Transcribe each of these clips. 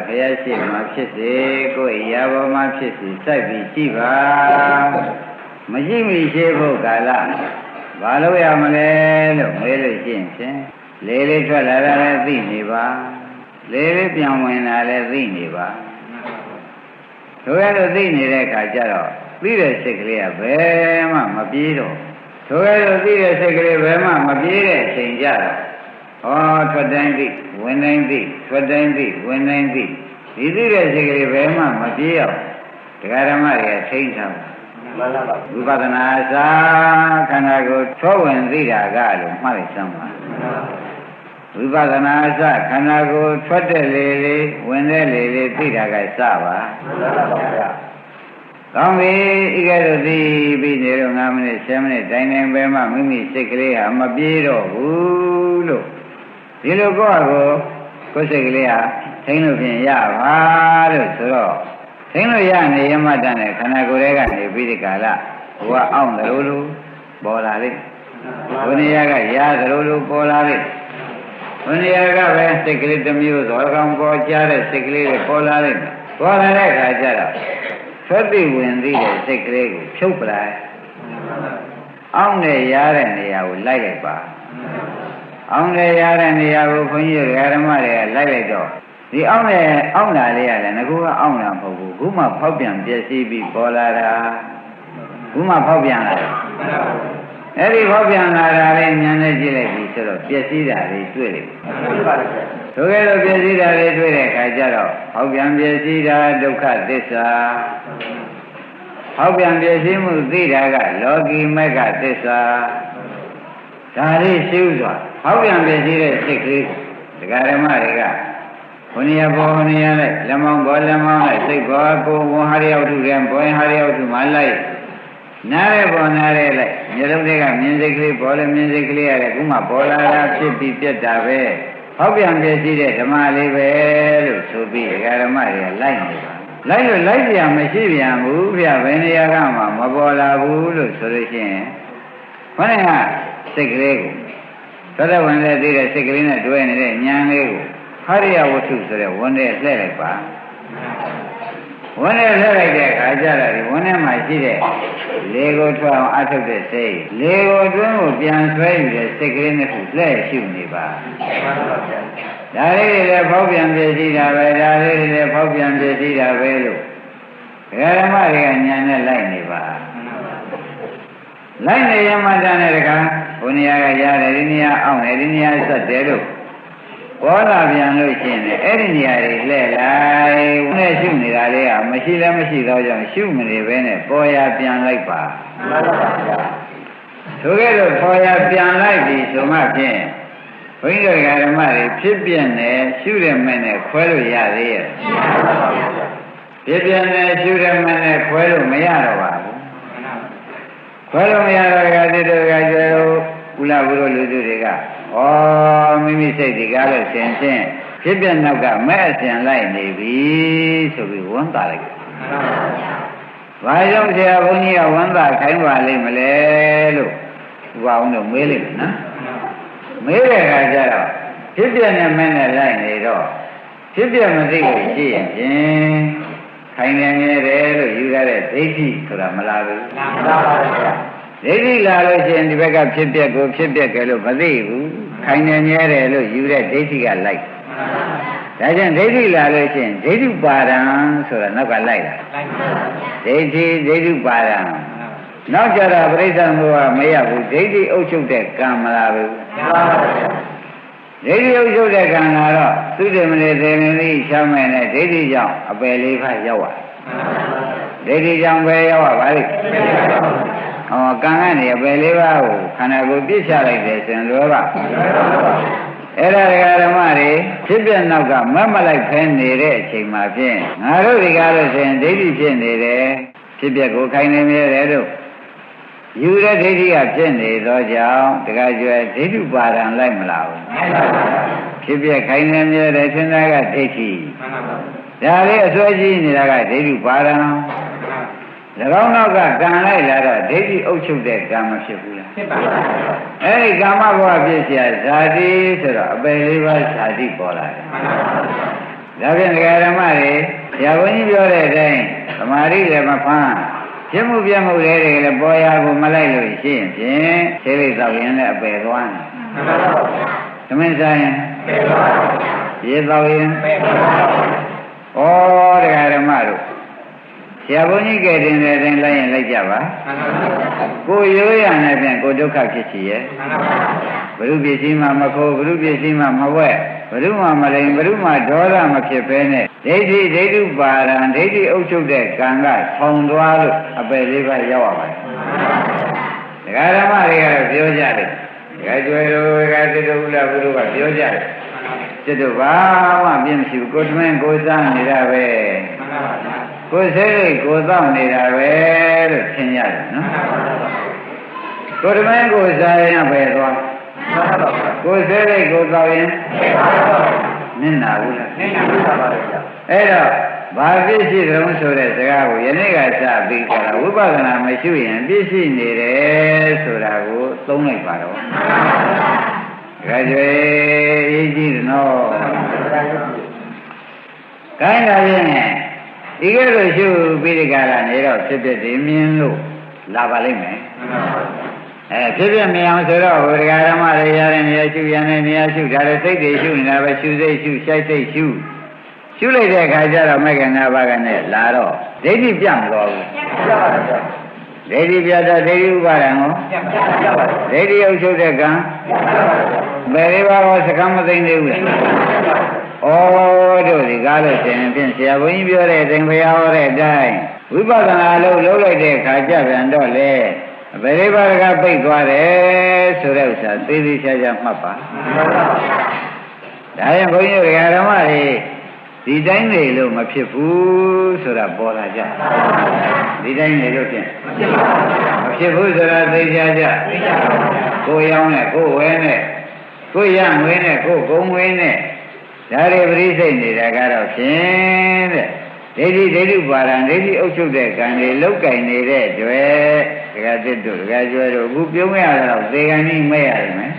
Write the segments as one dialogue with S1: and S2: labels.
S1: ဘုရားရှိမှဖြစ်စေကိုယ်ရာဘောမှာဖြစ်စေစိုက်ပြီးရှိပါမရှိမိရှိဖို့ကာလဘာလို့ရမလဲလို့မေးလို့ရှိရင်ဖြင့်လေးလေးထွက်လာတာလည်းသိနေပါလေးလေးပြန်ဝင်လာလည်းသိနေပါတို့ရလို့သိနေတဲ့အခါကျတော့သိတဲ့စိတ်ကလေးကဘယ်မှမပြေးတော့တို့ရလို့သိတဲ့စိတ်ကလေးဘယ်မှမပြေးတဲ့အချိန်ကြတော့ဟောထွက်တိုင်းသိဝင်တိုင်းသိထွက်တိုင်းသိဝင်တိုင်းသိဒီသိတဲ့စိတ်ကလေးဘယ်မှမပြေးအောင်တရားဓမ္မတွေကထိန်းထားမှန်ပါပါဝိပဿနာစာခန္ဓာကိုယ်သောဝင်သိတာကလို့မှတ်လိုက်စမ်းပါဝိပဿနာစာခန္ဓာကိုယ်ထွက်တဲ့လေလေဝင်တဲ့လေလေသိတာကစပါမှန်ပါပါကောင်းပြီဤကဲ့သို့သိပြီးနေတော့9မိနစ်10မိနစ်တိုင်းတိုင်းပဲမှမိမိစိတ်ကလေးဟာမပြေးတော့ဘူးလို့ဒီလိုကိုယ့်ကိုယ်စိတ်ကလေးဟာထိန်းလို့ဖြင့်ရပါလို့ဆိုတော့ထိန်းလို့ရနေရမှတန်တဲ့ခန္ဓာကိုယ်ရဲ့ကနေပြီးဒီကာလဘဝအောင်တယ်လို့ပေါ်လာလိမ့်ဘုနေရကရသလိုလိုပေါ်လာလိမ့်ဘုနေရကပဲစိတ်ကလေးတစ်မျိုးသောကောင်ပေါ်ကြတဲ့စိတ်ကလေးတွေပေါ်လာလိမ့်ပေါ်လာတဲ့အခါကျတော့သက်သိဝင်သိတဲ့စိတ်ကလေးကိုဖြုတ်ပလိုက်အောင်နဲ့ရတဲ့နေရာကိုလိုက်လိုက်ပါအောင်နဲ့ရတဲ့နေရာကိုခွန်ကြီးဓမ္မတွေကလိုက်လိုက်တော့ဒီအောင်နဲ့အောင်လာလေးရတယ်ငါကအောင်လာမဟုတ်ဘူးခုမှဖောက်ပြန်ပြည့်စည်ပြီးပေါ်လာတာခုမှဖောက်ပြန်လာတယ်အဲ့ဒီဖောက်ပြန်လာတာလေးဉာဏ်နဲ့ကြည့်လိုက်ပြီဆိုတော့ပြည့်စည်တာလေးတွေ့တယ်တို့ကဲတော့ပြည့်စည်တာလေးတွေ့တဲ့အခါကျတော့ဖောက်ပြန်ပြည့်စည်တာဒုက္ခသစ္စာဖောက်ပြန်ပြည့်စည်မှုသိတာကလောကီမဂ္ဂသစ္စာဒါလေးရှင်းစွာဖောက်ပြန်ပြည့်စည်တဲ့စိတ်ကလေးတရားဓမ္မတွေကဘုန်းကြီးဘောဘုန်းကြီးလိုက်လက်မောင်းဘောလက်မောင်းလိုက်စိတ်ဘောကိုဝန်ဟာရရောက်ထုတယ်ဘောရင်ဟာရရောက်ထုမှလိုက်နားရဲပေါ်နားရဲလိုက်မျိုးလုံးတွေကမြင်စိတ်ကလေးပေါ်လဲမြင်စိတ်ကလေးရတယ်ခုမှပေါ်လာတာဖြစ်ပြီးပြတ်တာပဲဟောက်ပြန်ပြည့်စည်တဲ့ဓမ္မလေးပဲလို့ဆိုပြီးဓမ္မတွေကလိုက်နေပါလိုက်လို့လိုက်ကြမရှိပြန်ဘူးဗျဘယ်နေရာကမှမပေါ်လာဘူးလို့ဆိုလို့ရှိရင်ခொနဲ့ကစိတ်ကလေးကိုသောတဝင်တဲ့သိတဲ့စိတ်ကလေးနဲ့တွဲနေတဲ့ဉာဏ်လေးကိုဟရိယဝတ္ထုဆိုတဲ့ဝန်နဲ့လှည့်လိုက်ပါဝန်နဲ့လှည့်လိုက်တဲ့အခါကျတော့ဒီဝန်ထဲမှာရှိတဲ့လေကိုထွက်အောင်အထုတ်တဲ့စိတ်လေကိုအတွင်းကိုပြန်ဆွဲယူတဲ့စိတ်ကလေးနဲ့ခုလှည့်ရှုနေပါဒါလေးတွေလည်းဖောက်ပြန်ပြည့်စည်တာပဲဒါလေးတွေလည်းဖောက်ပြန်ပြည့်စည်တာပဲလို့ဓမ္မတွေကညာနဲ့လိုက်နေပါလိုက်နေရမှတန်းတဲ့တကားဘုနေရာကရတယ်ဒီနေရာအောင်တယ်ဒီနေရာဆက်တယ်လို့ပေါ်လာပြန်လို့ရှိရင်အဲ့ဒီနေရာတွေလှည့်လိုက်ဝင်နဲ့ရှုနေတာလေးကမရှိလည်းမရှိတော့ကြောင့်ရှုမနေပဲနဲ့ပေါ်ရပြန်လိုက်ပါမှန်ပါဗျာဆိုကြတော့ပေါ်ရပြန်လိုက်ပြီဆိုမှဖြင့်ဘုန်းကြီးတို့ဓမ္မတွေဖြစ်ပြနေရှုရမယ်နဲ့ခွဲလို့ရသေးရဲ့ဖြစ်ပြနေရှုရမယ်နဲ့ခွဲလို့မရတော့ပါဘူးခွဲလို့မရတော့ကတိတို့ကကျတော့ကုလဘုရောလူစုတွေကဩမိမိစိတ်ဒီကားလို့ရှင်ချင်းဖြစ်ပြနောက်ကမဲ့အစဉ်လိုက်နေပြီဆိုပြီးဝန်တာလိုက်။ဘာကြောင့်ဆရာဘုန်းကြီးကဝန်တာခိုင်းပါလိမ့်မလဲလို့ဥပအောင်တော့မေးလိုက်နော်။မေးတဲ့အခါကျတော့ဖြစ်ပြနဲ့မဲ့နဲ့လိုက်နေတော့ဖြစ်ပြမသိလို့ရှိရင်ဖြင့်ခိုင်နေတယ်လို့ယူရတဲ့ဒိဋ္ဌိဆိုတာမလားဘူး။မှန်ပါပါဗျာ။ဒိဋ္ဌိလာလို့ရှိရင်ဒီဘက်ကဖြစ်ပြကိုဖြစ်ပြကြလို့မသိဘူးခိုင်နေမြဲတယ်လို့ယူတဲ့ဒိဋ္ဌိကလိုက်ဒါကြောင့်ဒိဋ္ဌိလာလို့ရှိရင်ဒိဋ္ဌုပါဒံဆိုတာနောက်ကလိုက်တာဒိဋ္ဌိဒိဋ္ဌုပါဒံနောက်ကြတော့ပရိစ္ဆေသမုပ္ပါမရဘူးဒိဋ္ဌိအုပ်ချုပ်တဲ့ကံမလားဘူးဒိဋ္ဌိအုပ်ချုပ်တဲ့ကံလာတော့သုတေမနေသေနေသိချမ်းမဲ့နဲ့ဒိဋ္ဌိကြောင့်အပယ်လေးပါးရောက်သွားဒိဋ္ဌိကြောင့်ပဲရောက်ပါလိမ့်ဟောကံကနေအပယ်လေးပါးကိုခန္ဓာကိုယ်ပြစ်ချလိုက်တယ်ဆိုရင်လွယ်ပါအဲ့ဒါဓမ္မတွေဖြစ်ပြနောက်ကမတ်မလိုက်ဖဲနေတဲ့အချိန်မှာဖြင့်ငါတို့ဒီကားလို့ဆိုရင်ဒိဋ္ဌိဖြစ်နေတယ်ဖြစ်ပြကိုခိုင်နေမြဲတယ်တို့ယူတဲ့ဒိဋ္ဌိကဖြစ်နေသောကြောင့်တခါကျွဲဒိဋ္ဌုပါဒံလိုက်မလားဘူးဖြစ်ပြခိုင်နေမြဲတယ်သင်္သာကဒိဋ္ဌိဒါလေးအစွဲကြီးနေတာကဒိဋ္ဌုပါဒံ၎င်းနောက်ကကံလိုက်လာတော့ဒိဋ္ဌိအုပ်ချုပ်တဲ့ကံမဖြစ်ဘူးလားဖြစ်ပါဘူးအဲဒီကာမဘဝဖြစ်เสียဇာတိဆိုတော့အပယ်လေးပါးဇာတိပေါ်လာတယ် ဒါဖြင့်ဒကာဓမ္မတွေဆရာဘုန်းကြီးပြောတဲ့အတိုင်းသမာဓိလည်းမဖမ်းပြမှုပြမှုတွေလည်းပေါ်ရာကိုမလိုက်လို့ရှိရင်ဖြင့်ခြေလိပ်သောက်ရင်လည်းအပယ်သွားတယ်သမင်းစားရင်ရေသောက်ရင်ဩဒကာဓမ္မတို့ဆရာဘုန်းကြီးကဲတင်တဲ့အတိုင်းလိုက်ရင်လိုက်ကြပါကိုရိုးရနေဖြင့်ကိုဒုက္ခဖြစ်ချည်ရဲ့ဘုရုပစ္စည်းမှမခိုးဘုရုပစ္စည်းမှမဝဲဘုရုမှမလိန်ဘုရုမှဒေါသမဖြစ်ပဲနဲ့ဒိဋ္ဌိဒိဋ္ဌုပါရံဒိဋ္ဌိအုပ်ချုပ်တဲ့ကံကဆောင်းသွားလို့အပယ်လေးပါးရောက်ရပါတယ်ဒကာဓမ္မတွေကတော့ပြောကြတယ်ဒကာကျွယ်တို့ဒကာတိတုလဘုရုကပြောကြတယ်จิตတို့ဘာမှပြင်းမရှိဘူးကိုယ်တွင်ကိုယ်စားနေတာပဲကိုယ်စိတ်ကိုယ်သောက်နေတာပဲလို့ထင်ရတယ်နော်ကိုယ်တွင်ကိုယ်စားရင်ပဲသွားကိုယ်စိတ်ကိုယ်သောက်ရင်နင့်နာဘူးလားနင့်နာပါပါဗျာအဲ့တော့ဘာပြည့်ရှိတုံးဆိုတဲ့စကားကိုယနေ့ကစပြီးကြတာဝိပဿနာမရှိရင်ပြည့်ရှိနေတယ်ဆိုတာကိုသုံးလိုက်ပါတော့ကြွယ်ရေးကြည့်တယ်နော်ခိုင်းလာရင်ဒီကဲလို့ရှုပြီးဒီကလာနေတော့ဖြစ်ဖြစ်ဒီမြင်လို့လာပါလိမ့်မယ်ဖြစ်ဖြစ်မြင်အောင်ဆိုတော့ဘုရားဓမ္မတွေရတဲ့နေရာရှုရတဲ့နေရာရှုဒါလည်းစိတ်တွေရှုနေတာပဲရှုစိတ်ရှုရှိုက်စိတ်ရှုရှုလိုက်တဲ့အခါကျတော့မက္ကနာဘာကနဲ့လာတော့ဒိဋ္ဌိပြတ်မလို့ဘူးပြတ်ပါတော့ဒိဋ္ဌိပြတ်တော့ဒိဋ္ဌိဥပါဒံကိုဒိဋ္ဌိအုပ်ချုပ်တဲ့ကံဘယ်လေးပါးဟောစကံမသိသေးဘူးလားဩတို့ဒီကားလို့ရှင်ဖြင့်ဆရာဘုန်းကြီးပြောတဲ့အတိုင်းဘုရားဟောတဲ့အတိုင်းဝိပဿနာလုပ်လိုက်တဲ့အခါကျပြန်တော့လေဘယ်လေးပါးကပိတ်သွားတယ်ဆိုတဲ့ဥစ္စာသိသိချာချာမှတ်ပါဒါရင်ဘုန်းကြီးတို့ဓမ္မတွေဒီတိုင်းနေလို့မဖြစ်ဘူးဆိုတာပေါ်လာကြဒီတိုင်းနေလို့ဖြင့်မဖြစ်ဘူးဆိုတာသိကြကြကိုရောင်းနဲ့ကိုဝဲနဲ့ကိုရငွေနဲ့ကိုကုံငွေနဲ့ဒါတွေပရိစိတ်နေတာကတော့ဖြင့်တဲ့ဒိဋ္ဌိဒိဋ္ဌုပါရံဒိဋ္ဌိအုပ်ချုပ်တဲ့ကံတွေလောက်ကင်နေတဲ့တွေ့ဒကာတစ်တို့ဒကာကျွဲတို့အခုပြုံးရတော့သေကံကြီးမဲ့ရတယ်မယ်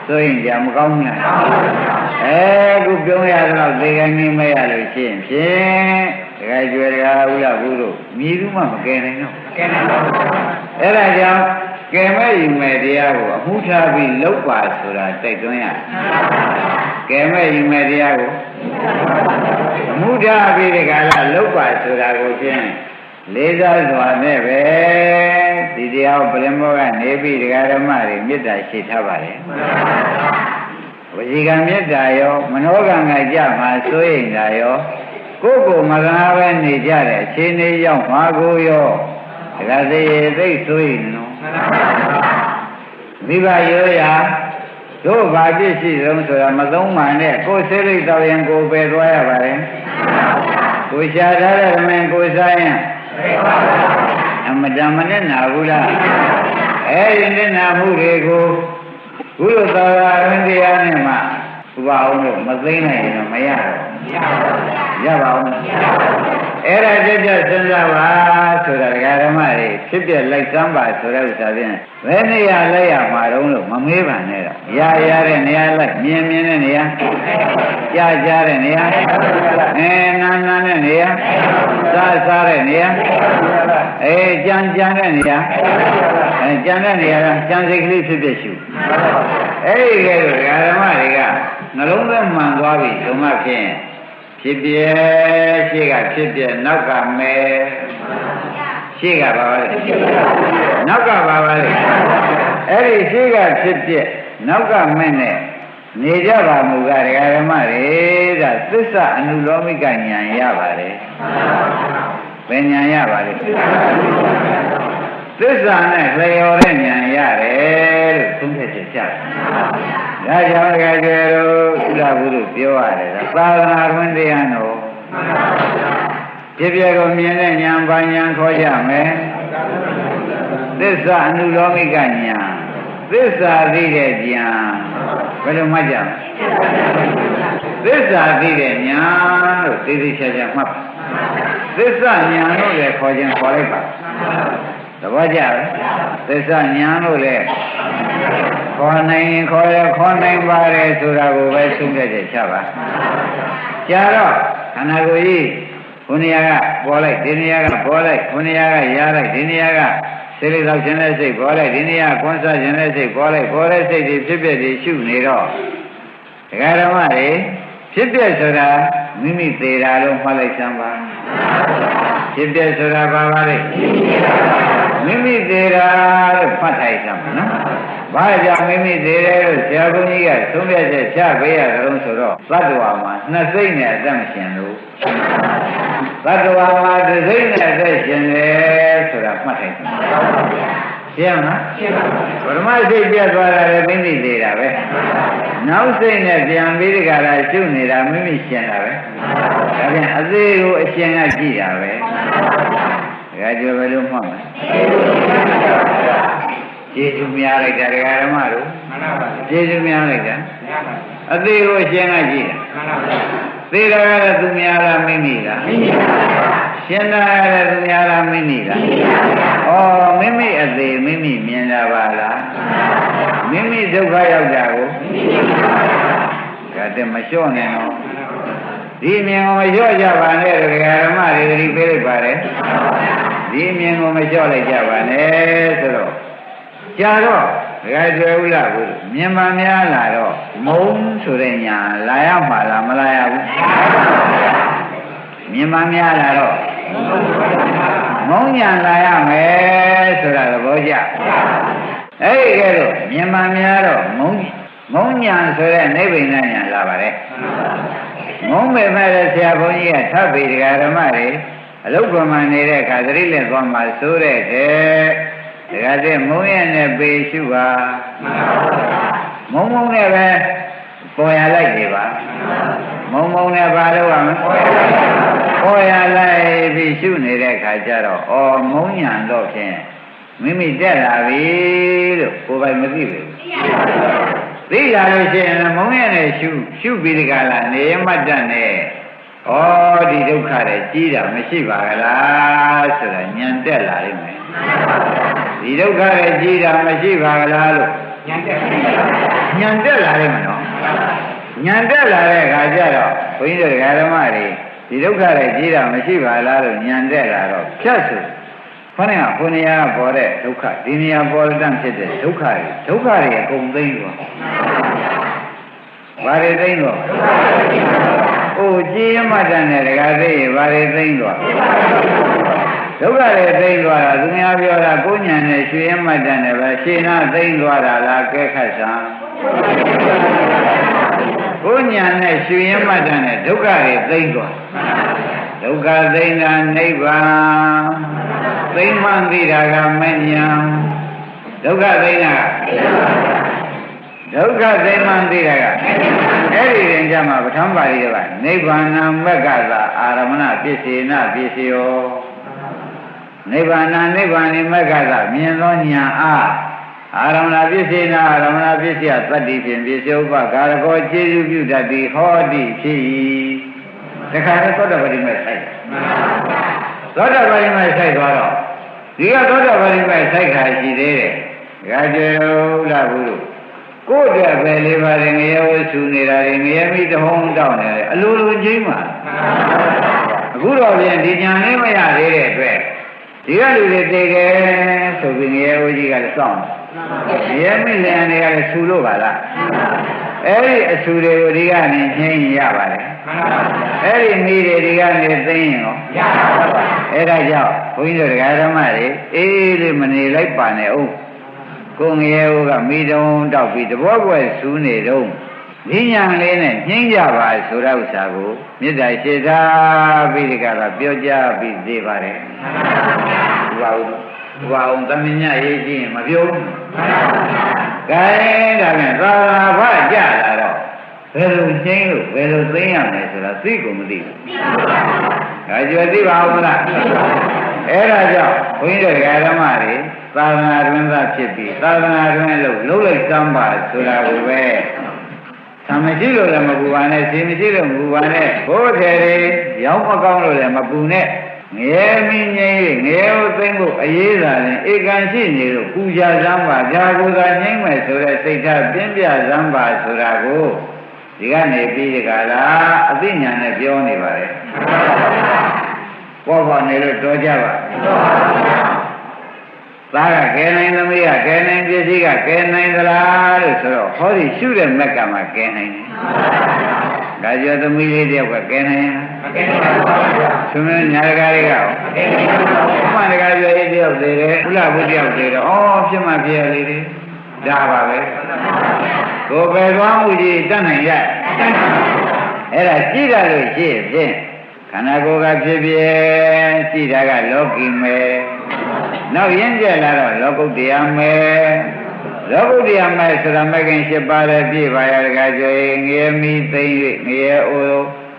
S1: ဆိုရင်ကြာမကောင်းဘူးလားအခုပြုံးရတော့သေကံကြီးမဲ့ရလို့ရှိရင်ဖြင့်ဒကာကျွဲဒကာဥလဘူးတို့မြည်သူမှမကယ်နိုင်တော့ကယ်နိုင်ပါဘူးအဲ့ဒါကြောင့်ကဲမဲ့ယူမဲ့တရားကိုအမှုထားပြီးလောက်ပါဆိုတာတိုက်တွန်းရတယ်ကဲမဲ့ယူမဲ့တရားကိုအမှုထားပြီးဒီကလာလောက်ပါဆိုတာကိုဖြင့်လေးစားစွာနဲ့ပဲဒီတရားပရိမောကနေပြီးဒကာဓမ္မတွေမေတ္တာရှိထားပါတယ်ဝစီကံမေတ္တာရောမနောကံကကြမှာစိုးရိမ်တာရောကိုယ်ကိုမကနာပဲနေကြတဲ့အခြေအနေရောက်မှာကိုရောဒကာသေးသိစိုးရိမ်နော်မိဘရိုးရာတို့ဘာပြည့်ရှိဆုံးဆိုတာမသုံးမှန်နဲ့ကိုယ်စိတ်လိတ်တော်ရင်ကိုယ်ပဲသွားရပါတယ်ကိုယ်ရှာထားတဲ့မင်းကိုယ်စားရင်အမတန်မနဲ့နာဘူးလားအဲဒီနဲ့နာမှုတွေကိုဘုလိုသာရင်းတရားနဲ့မှဥပအောင်လို့မသိနိုင်ရင်တော့မရတော့ရပါဘူးအဲ့ဒါကြကြစဉ်းစားပါဆိုတာဒကာဓမ္မတွေဖြစ်ပြလိုက်စမ်းပါဆိုတဲ့ဥစ္စာဖြင့်ဘယ်နေရာလိုက်ရမှာတုံးလို့မမေးပါနဲ့တော့ရတဲ့နေရာလိုက်မြင်တဲ့နေရာကြားတဲ့နေရာနာတဲ့နေရာစားတဲ့နေရာကြံတဲ့နေရာကြံတဲ့နေရာကကြံစိတ်ကလေးဖြစ်ဖြစ်ရှုအဲ့ဒီကဲတော့ဒကာဓမ္မတွေကနှလုံးသွင်းမှန်သွားပြီဒုမဖြင့်ဖြစ်ပြရှေ့ကဖြစ်ပြနောက်ကမဲရှေ့ကပါပါလေနောက်ကပါပါလေအဲ့ဒီရှေ့ကဖြစ်ပြနောက်ကမဲနဲ့နေကြပါမူကဒကာဓမ္မတွေဒါသစ္စာအနုလောမိကဉာဏ်ရပါတယ်ဘယ်ဉာဏ်ရပါလဲသစ္စာနဲ့လျော်တဲ့ဉာဏ်ရတယ်လို့သုံးထည့်ချက်ကြတယ်ဒါကြောင့်ဒကာကျေတို့ဥဒ္ဒဘုရုပြောရတယ်သာသနာ့တွင်တရားတော်ဖြစ်ပြကိုမြင်တဲ့ဉာဏ်ဘာဉာဏ်ခေါ်ကြမယ်သစ္စာအနုလောမိကဉာဏ်သစ္စာသိတဲ့ဉာဏ်ဘယ်လိုမှတ်ကြမလဲသစ္စာသိတဲ့ဉာဏ်လို့သိသိချာချာမှတ်သစ္စာဉာဏ်လို့လည်းခေါ်ခြင်းခေါ်လိုက်ပါ သဘောကျလားသစ္စာဉာဏ်လို့လေခေါ်နိုင်ခေါ်ရခေါ်နိုင်ပါတယ်ဆိုတာကိုပဲသုံးတဲ့ချက်ချပါကြာတော့ခန္ဓာကိုယ်ကြီးခုနေရာကပေါ်လိုက်ဒီနေရာကပေါ်လိုက်ခုနေရာကရလိုက်ဒီနေရာကစိတ်လေးသောခြင်းနဲ့စိတ်ပေါ်လိုက်ဒီနေရာကွန်းစားခြင်းနဲ့စိတ်ပေါ်လိုက်ပေါ်တဲ့စိတ်တွေဖြစ်ဖြစ်တွေရှုနေတော့ဒကာဓမ္မတွေဖြစ်ဖြစ်ဆိုတာမိမိသေးတာလို့မှတ်လိုက်စမ်းပါဖြစ်ဖြစ်ဆိုတာဘာပါလဲမိမိသေးတာလို့မှတ်ထိုက်စမ်းပါနော်ဘာကြောင့်မိမိသေးတယ်လို့ဆရာဘုန်းကြီးကသုံးပြချက်ချပေးရကြလို့ဆိုတော့သတ္တဝါမှာနှစ်စိတ်နဲ့အသက်မရှင်လို့သတ္တဝါမှာတစ်စိတ်နဲ့အသက်ရှင်တယ်ဆိုတာမှတ်ထိုက်စမ်းရှင်းမလားရှင်းပါဘူးပရမစိတ်ပြတ်သွားတာလည်းမိမိသေးတာပဲနောက်စိတ်နဲ့ပြန်ပြီးဒီကရာရှုနေတာမိမိရှင်တာပဲဒါပြန်အသေးကိုအရှင်ကကြည့်တာပဲဒါကြောပဲလို့မှတ်မယ်ကျေးဇူးများလိုက်တာဒကာဓမ္မတို့ကျေးဇူးများလိုက်တာအသေးကိုအရှင်ကကြည့်တာသေတာကလည်းသူများလားမိမိလားရှင်တာကလည်းသူများလားမိမိလားဩမိမိအသေးမိမိမြင်တာပါလားမိမိဒုက္ခရောက်တာကိုဒါတည်းမလျှော့နဲ့တော့ဒီမြင်ကိုမလျှော့ကြပါနဲ့ဒကာဓမ္မတွေသတိပေးလိုက်ပါတယ်ဒီမြင်ကိုမလျှော့လိုက်ကြပါနဲ့ဆိုတော့ကြာတော့ဒကာကျွယ်ဦးလားကိုမြင်မှများလာတော့မုံဆိုတဲ့ညာလာရမှာလားမလာရဘူးမြင်မှများလာတော့မုံညာလာရမယ်ဆိုတာသဘောကျအဲ့ဒီကဲတော့မြင်မှများတော့မုံညာဆိုတဲ့နိဗ္ဗာန်ညာလာပါတယ်မုံပေမဲ့ဆရာဘုန်းကြီးကထပ်ပြီးဒကာဓမ္မတွေအလုတ်ကမှနေတဲ့အခါသတိလက်သွားမှဆိုတဲ့တဲ့ဒကာတဲ့မုံရနဲ့ပေရှုပါမုံနဲ့ပဲပေါ်ရလိုက်နေပါမုံနဲ့ဘာလို့ရမလဲပေါ်ရလိုက်ပြီးရှုနေတဲ့အခါကျတော့ဩမုံညာတော့ဖြင့်မိမိတက်လာပြီလို့ကိုယ်ပိုင်မသိဘူးသိလာလို့ရှိရင်မုံရနဲ့ရှုပြီးဒီကလာနေမတ်တတ်နဲ့ဩဒီဒုက္ခတွေကြီးတာမရှိပါကလားဆိုတာဉာဏ်တက်လာလိမ့်မယ်ဒီဒုက္ခတွေကြီးတာမရှိပါကလားလို့ဉာဏ်တက်လာလိမ့်မယ်နော်ဉာဏ်တက်လာတဲ့အခါကျတော့ဘုန်းကြီးတို့ဓမ္မတွေဒီဒုက္ခတွေကြီးတာမရှိပါလားလို့ဉာဏ်တက်လာတော့ဖြတ်ဆိုခொနည်းကခုနေရာပေါ်တဲ့ဒုက္ခဒီနေရာပေါ်တဲ့ဖြစ်တဲ့ဒုက္ခတွေအကုန်သိမ့်သွားဘာတွေသိမ့်သွားအိုးကြည်ရမှတ်တဲ့ဒကာသိရဘာတွေသိမ့်သွားဒုက္ခတွေသိမ့်သွားတာသူများပြောတာကိုဉာဏ်နဲ့ရွှေရမှတ်တဲ့ပဲရှင်းနာသိမ့်သွားတာလားကဲခတ်ဆံကိုဉာဏ်နဲ့ရွှေရမှတ်တဲ့ဒုက္ခတွေသိမ့်သွားဒုက္ခသိမ့်တာနိဗ္ဗာန်သိမ့်မှန်သိတာကမဉဏ်ဒုက္ခသိမ့်တာဒုက္ခသိမ့်မှန်သိတာကအဲ့ဒီရင်ကြမှာပဋ္ဌာန်းပါဠိကနိဗ္ဗာန်မက္ကသာအာရမဏပစ္စေနပစ္စယောနိဗ္ဗာန်နိဗ္ဗာန်မက္ကသာမြင်သောဉာဏ်အားအာရမဏပစ္စေနအာရမဏပစ္စယသတ္တိဖြင့်ပစ္စေဥပကာရကောခြေစုပြုတတ်သည်ဟောတိဖြစ်၏တခါတော့သောတာပတိမဲ့ဆိုင်သောတာပတိမဲ့ဆိုင်သွားတော့ဒီကသောတာပတိမဲ့ဆိုင်ခါရှိသေးတယ်။ဒါကြောင့်လားဘူးလို့ကိုယ့်တဲ့ပဲလေးပါးငရဲဝဆူနေတာတွေငရဲမိတဟုံးတောက်နေတယ်အလိုလိုချင်းမှာအခုတော့ပြန်ဒီညာလေးမရသေးတဲ့အတွက်ဒီကလူတွေသိတယ်ဆိုပြီးငရဲဝကြီးကလည်းစောင့်တယ်ငရဲမိလည်းအနေကလည်းဆူလို့ပါလားအဲ့ဒီအဆူတွေကိုဒီကနေနှိမ့်ရပါတယ်အဲ့ဒီမိတွေဒီကနေသိရင်ရောရပါပါအဲ့ဒါကြောင့်ဘုန်းကြီးတို့ဓမ္မတွေအေးလေးမနေလိုက်ပါနဲ့ဦးကိုငရဲဦးကမိတုံးတောက်ပြီးတဘောကွယ်ဆူနေတော့ဒီညာလေးနဲ့နှိမ့်ကြပါဆိုတဲ့ဥစ္စာကိုမေတ္တာရှိတာပြီးဒီကလာပြောကြပြီးသေးပါတယ်ဘုရားအောင်သမညရေးကြည့်ရင်မပြောဘူးကဲဒါပြန်သာဘကြလာတော့ဘယ်လိုနှိမ့်လို့ဘယ်လိုသိရမလဲဆိုတာသိကုန်မသိဘူးဒါကြွယ်သိပါဦးလားအဲ့ဒါကြောင့်ဘုန်းကြီးတို့ဓမ္မတွေသာသနာတွင်သာဖြစ်ပြီးသာသနာတွင်လို့လှုပ်လိုက်စမ်းပါဆိုတာကိုပဲသံမရှိလို့လည်းမပူပါနဲ့၊စီမရှိလို့မပူပါနဲ့၊ဘိုးထေတွေရောင်းမကောင်းလို့လည်းမပူနဲ့ ငရဲမင်းငြိမ်းငရဲကိုသိမ့်ဖို့အရေးသာရင်ဧကန်ရှိနေလို့ပူဇာစမ်းပါဒါကိုသာငြိမ်းမယ်ဆိုတဲ့စိတ်ထားပြင်းပြစမ်းပါဆိုတာကိုဒီကနေပြီးဒီကလာအသိဉာဏ်နဲ့ပြောနေပါလေပေါ်ပေါ်နေလို့တော်ကြပါသားကကဲနိုင်သမီးကကဲနိုင်ပစ္စည်းကကဲနိုင်သလားလို့ဆိုတော့ဟောဒီရှုတဲ့မက်ကမှကဲနိုင်တယ်ဒါကြောင့်သမီးလေးတယောက်ကကဲနိုင်မကဲနိုင်ပါဘူးသူမညာတကားတွေကမကဲနိုင်ပါဘူးမှန်တကားပြောရေးတယောက်သေးတယ်ဥလဘုတယောက်သေးတယ်ဩဖြစ်မှဖြစ်ရလေတယ်ဒါပါပဲကိုယ်ပဲသွားမှုကြီးတတ်နိုင်ရအဲ့ဒါကြည့်ရလို့ရှိရင်ခန္ဓာကိုယ်ကဖြစ်ဖြစ်ကြည့်တာကလောကီမယ်နောက်ရင်းကျက်လာတော့လောကုတ္တရာမယ်လောကုတ္တရာမယ်ဆိုတာမကင်၈ပါးရဲ့ပြည့်ပါရတကားဆိုရင်ငရဲမီသိမ့်၍ငရဲအို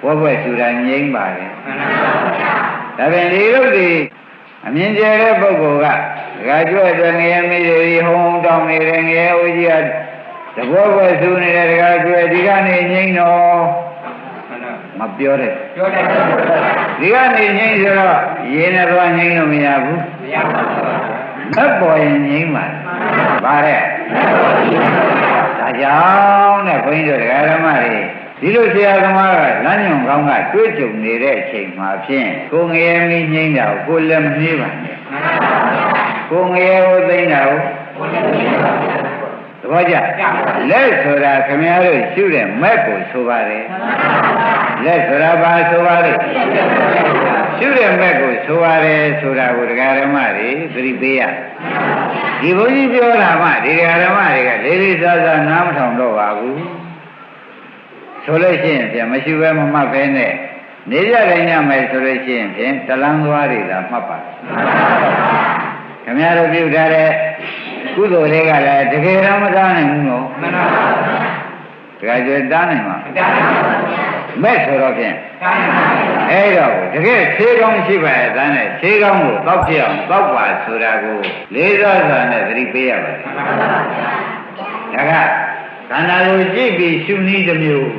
S1: ဝဘွက်ဆိုတာငြိမ့်ပါလေဒါဖြင့်ဒီလိုဒီအမြင်ကျတဲ့ပုဂ္ဂိုလ်ကတကားကျွတ်တဲ့ငရဲမီတွေဟုံတောင်းနေတဲ့ငရဲအိုကြီးကတဘောဘွက်ဆူနေတဲ့တကားကျွတ်ဒီကနေငြိမ့်တော့မပြောတဲ့ပြောတယ်ဒီကနေငြိမ့်ဆိုတော့ရေနဲ့သွားငြိမ့်လို့မရဘူးမရပါဘူးမက်ပေါ်ရင်ငြိမ့်ပါပါတဲ့ဒါကြောင့်တဲ့ခွင်းတို့ဓမ္မတွေဒီလိုဆရာသမားကလမ်းညွန်ကောင်းကတွေးကြုံနေတဲ့အချိန်မှာဖြင့်ကိုငရဲမီးငြိမ့်တာကိုကိုလည်းမနှေးပါနဲ့ကိုငရဲကိုသိမ့်တာကိုသဘောကျလက်ဆိုတာခင်ဗျားတို့ရှုတဲ့မက်ကိုဆိုပါတယ်လက်ဆိုတာဘာဆိုပါလဲရှုတဲ့မက်ကိုဆိုရတယ်ဆိုတာကိုဒကာဓမ္မတွေသတိပေးရဒီဘုန်းကြီးပြောတာမှဒီဒကာဓမ္မတွေကလေးလေးစားစားနားမထောင်တော့ပါဘူးဆိုလို့ရှိရင်ပြန်မရှိဘဲမမှတ်ဘဲနဲ့နေရတိုင်းညမယ်ဆိုလို့ရှိရင်ဖြင့်တလန်းသွားတွေသာမှတ်ပါခင်ဗျားတို့ပြုထားတဲ့ကုသိုလ်တွေကလည်းတကယ်တော့မတားနိုင်ဘူးနော်မှန်ပါပါတကယ်ကြတားနိုင်မှာတားနိုင်ပါဘူးမဲ့ဆိုတော့ဖြင့်တားနိုင်ပါဘူးအဲ့တော့တကယ်ခြေကောင်းရှိပါရဲ့တန်းနဲ့ခြေကောင်းကိုတောက်ပြအောင်တောက်ပါဆိုတာကိုလေးစားစွာနဲ့သတိပေးရပါတယ်မှန်ပါပါဒါကခန္ဓာကိုကြည့်ပြီးရှုနည်းတစ်မျိုး